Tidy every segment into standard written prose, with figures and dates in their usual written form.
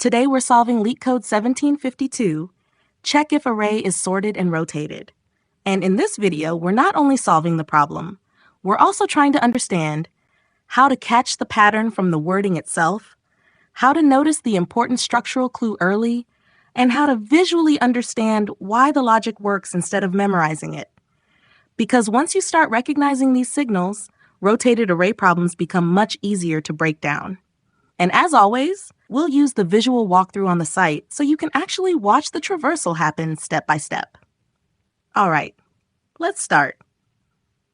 Today we're solving LeetCode 1752, check if array is sorted and rotated. And in this video, we're not only solving the problem, we're also trying to understand how to catch the pattern from the wording itself, how to notice the important structural clue early, and how to visually understand why the logic works instead of memorizing it. Because once you start recognizing these signals, rotated array problems become much easier to break down. And as always, we'll use the visual walkthrough on the site so you can actually watch the traversal happen step by step. All right, let's start.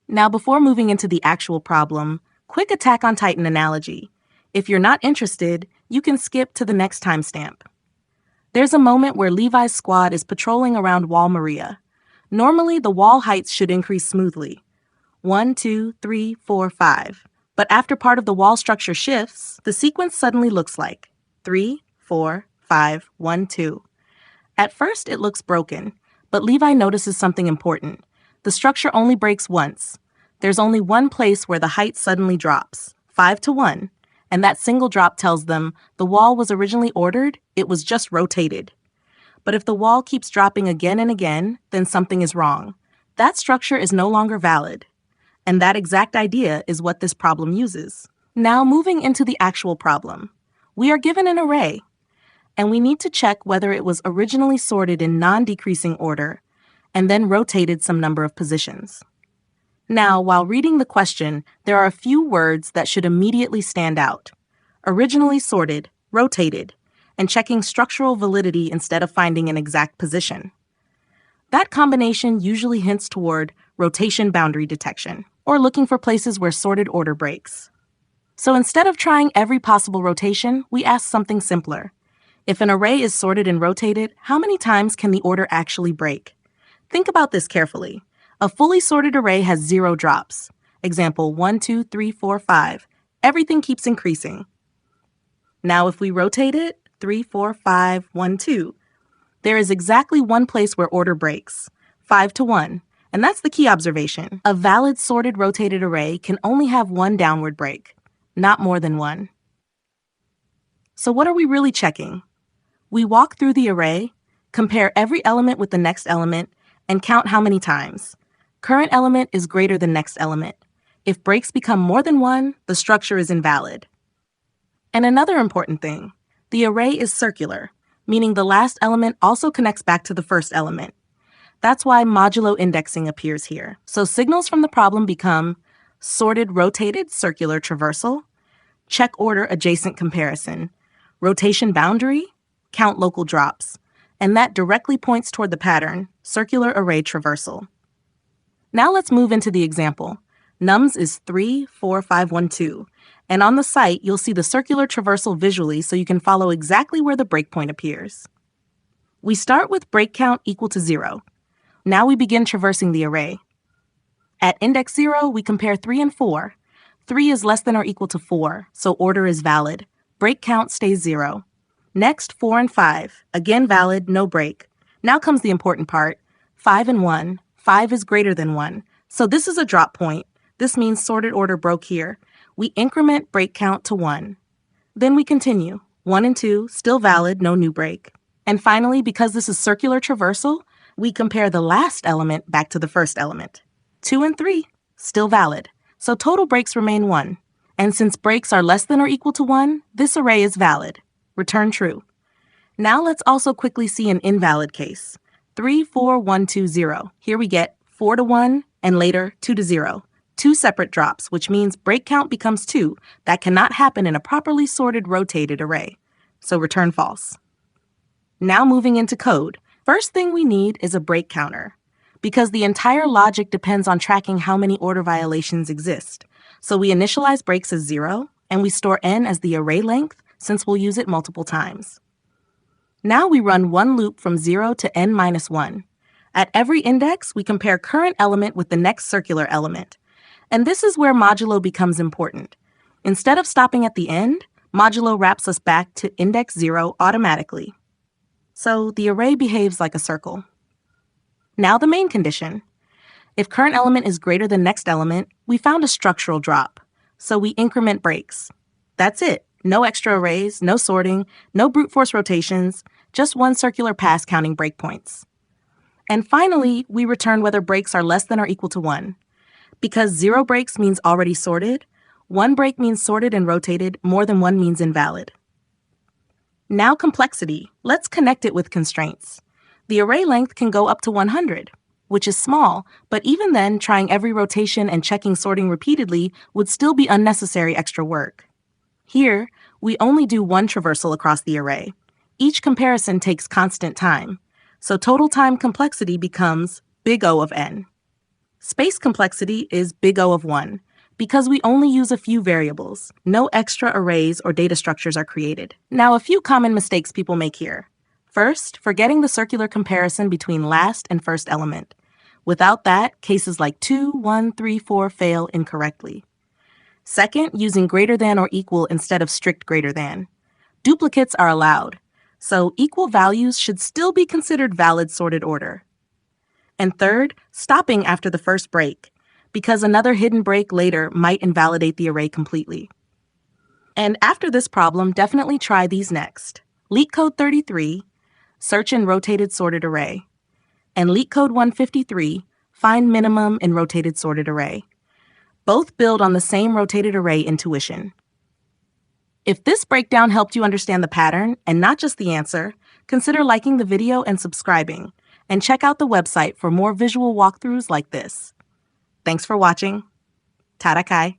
Now, before moving into the actual problem, quick Attack on Titan analogy. If you're not interested, you can skip to the next timestamp. There's a moment where Levi's squad is patrolling around Wall Maria. Normally, the wall heights should increase smoothly. 1, 2, 3, 4, 5. But after part of the wall structure shifts, the sequence suddenly looks like 3, 4, 5, 1, 2. At first, it looks broken, but Levi notices something important. The structure only breaks once. There's only one place where the height suddenly drops, 5 to 1, and that single drop tells them the wall was originally ordered, it was just rotated. But if the wall keeps dropping again and again, then something is wrong. That structure is no longer valid. And that exact idea is what this problem uses. Now, moving into the actual problem. We are given an array, and we need to check whether it was originally sorted in non-decreasing order and then rotated some number of positions. Now, while reading the question, there are a few words that should immediately stand out. Originally sorted, rotated, and checking structural validity instead of finding an exact position. That combination usually hints toward rotation boundary detection, or looking for places where sorted order breaks. So instead of trying every possible rotation, we ask something simpler. If an array is sorted and rotated, how many times can the order actually break? Think about this carefully. A fully sorted array has 0 drops. Example 1, 2, 3, 4, 5. Everything keeps increasing. Now if we rotate it, 3, 4, 5, 1, 2. There is exactly one place where order breaks, 5 to 1. And that's the key observation. A valid sorted rotated array can only have one downward break, not more than one. So what are we really checking? We walk through the array, compare every element with the next element, and count how many times. Current element is greater than next element. If breaks become more than one, the structure is invalid. And another important thing, the array is circular, meaning the last element also connects back to the first element. That's why modulo indexing appears here. So signals from the problem become sorted rotated circular traversal, check order adjacent comparison, rotation boundary, count local drops, and that directly points toward the pattern, circular array traversal. Now let's move into the example. Nums is 3, 4, 5, 1, 2, and on the site you'll see the circular traversal visually so you can follow exactly where the breakpoint appears. We start with break count equal to 0. Now we begin traversing the array. At index 0, we compare 3 and 4. 3 is less than or equal to 4, so order is valid. Break count stays 0. Next, 4 and 5. Again valid, no break. Now comes the important part. 5 and 1. 5 is greater than 1. So this is a drop point. This means sorted order broke here. We increment break count to 1. Then we continue. 1 and 2, still valid, no new break. And finally, because this is circular traversal, we compare the last element back to the first element. 2 and 3, still valid. So total breaks remain 1. And since breaks are less than or equal to 1, this array is valid. Return true. Now let's also quickly see an invalid case. 3, 4, 1, 2, 0. Here we get 4 to 1 and later 2 to 0. 2 separate drops, which means break count becomes 2. That cannot happen in a properly sorted rotated array. So return false. Now moving into code. First thing we need is a break counter, because the entire logic depends on tracking how many order violations exist. So we initialize breaks as 0, and we store n as the array length, since we'll use it multiple times. Now we run one loop from 0 to n minus 1. At every index, we compare current element with the next circular element. And this is where modulo becomes important. Instead of stopping at the end, modulo wraps us back to index 0 automatically. So the array behaves like a circle. Now the main condition. If current element is greater than next element, we found a structural drop, so we increment breaks. That's it. No extra arrays, no sorting, no brute force rotations, just one circular pass counting breakpoints. And finally, we return whether breaks are less than or equal to 1. Because 0 breaks means already sorted, 1 break means sorted and rotated, more than 1 means invalid. Now complexity. Let's connect it with constraints. The array length can go up to 100, which is small, but even then, trying every rotation and checking sorting repeatedly would still be unnecessary extra work. Here, we only do one traversal across the array. Each comparison takes constant time, so total time complexity becomes big O of n. Space complexity is big O of 1, because we only use a few variables. No extra arrays or data structures are created. Now, a few common mistakes people make here. First, forgetting the circular comparison between last and first element. Without that, cases like 2, 1, 3, 4 fail incorrectly. Second, using greater than or equal instead of strict greater than. Duplicates are allowed, so equal values should still be considered valid sorted order. And third, stopping after the first break, because another hidden break later might invalidate the array completely. And after this problem, definitely try these next. LeetCode 33, search in rotated sorted array, and LeetCode 153, find minimum in rotated sorted array. Both build on the same rotated array intuition. If this breakdown helped you understand the pattern and not just the answer, consider liking the video and subscribing, and check out the website for more visual walkthroughs like this. Thanks for watching. Tarakai.